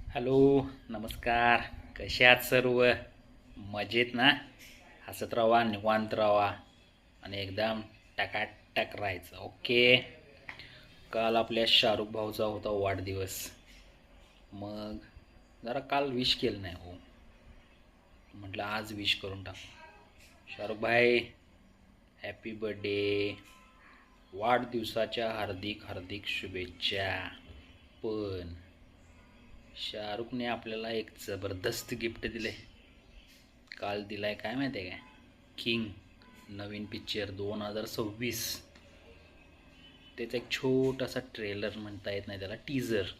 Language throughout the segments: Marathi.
हॅलो, नमस्कार. कसे आहात सर्व? मजेत ना? हसत राहा, निवांत राहा आणि एकदम टकाटक राहायचं. ओके. काल आपल्या शाहरुख भाऊचा होता वाढदिवस. मग जरा काल विश केलं नाही हो. म्हटलं आज विश करून टाकू. शाहरुख भाई, हॅपी बर्थडे. वाढदिवसाच्या हार्दिक हार्दिक शुभेच्छा. पण शाहरुखने आपल्याला एक जबरदस्त गिफ्ट दिले. काल दिलाय काय माहिती आहे काय? किंग नवीन पिक्चर 2026. त्याचा एक छोटासा ट्रेलर म्हणता येत नाही त्याला, टीजर.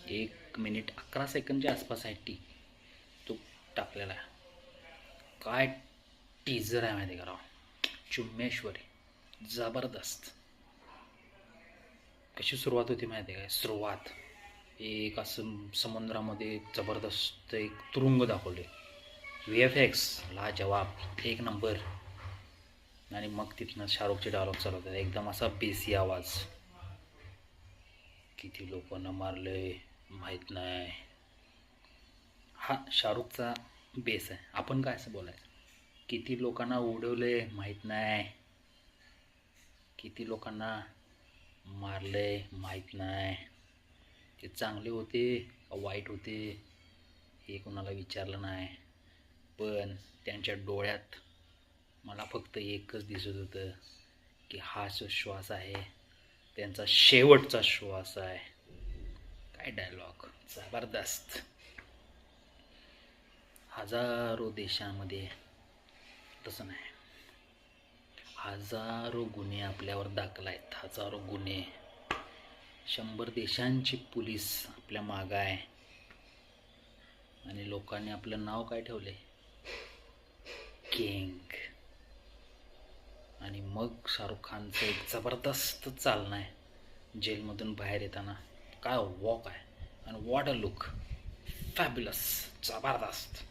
1 मिनिट 11 सेकंडच्या आसपास आहे तो टाकलेला आहे. काय टीजर आहे माहिती का राव? चुम्मेश्वरी जबरदस्त. कशी सुरुवात होती माहिती आहे काय? सुरुवात एक असं समुद्रामध्ये जबरदस्त एक तुरुंग दाखवले. VFX लाजवाब, एक नंबर. आणि मग तिथनं शाहरुखचे डायलॉग चालू होतात, एकदम असा बेसी आवाज. किती लोकांना मारले माहीत नाही. हा शाहरुखचा बेस आहे. आपण काय असं बोलायचं? किती लोकांना उडवले माहीत नाही, किती लोकांना मारले माहीत नाही. ते चांगले होते का वाईट होते हे कोणाला विचारलं नाही. पण त्यांच्या डोळ्यात मला फक्त एकच दिसत होतं की हा जो श्वास आहे त्यांचा शेवटचा श्वास आहे. काय डायलॉग जबरदस्त. हजारो देशांमध्ये तसं नाही, हजारो गुन्हे आपल्यावर दाखल आहेत. हजारो गुन्हे. 100 देशांची पोलीस आपल्या मागं आहे. आणि लोकांनी आपलं नाव काय ठेवले? किंग. आणि मग शाहरुख खानचं एक जबरदस्त चालणं आहे जेलमधून बाहेर येताना. काय वॉक आहे आणि वॉट अ लुक. फॅब्युलस, जबरदस्त.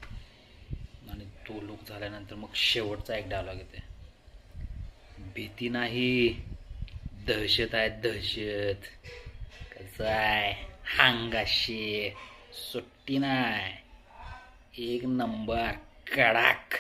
आणि तो लुक झाल्यानंतर मग शेवटचा एक डायलॉग येते. भीती नाही, दहशत आहे, दहशत. कसं आहे? हांगाशी सुट्टी नाही. एक नंबर कडक.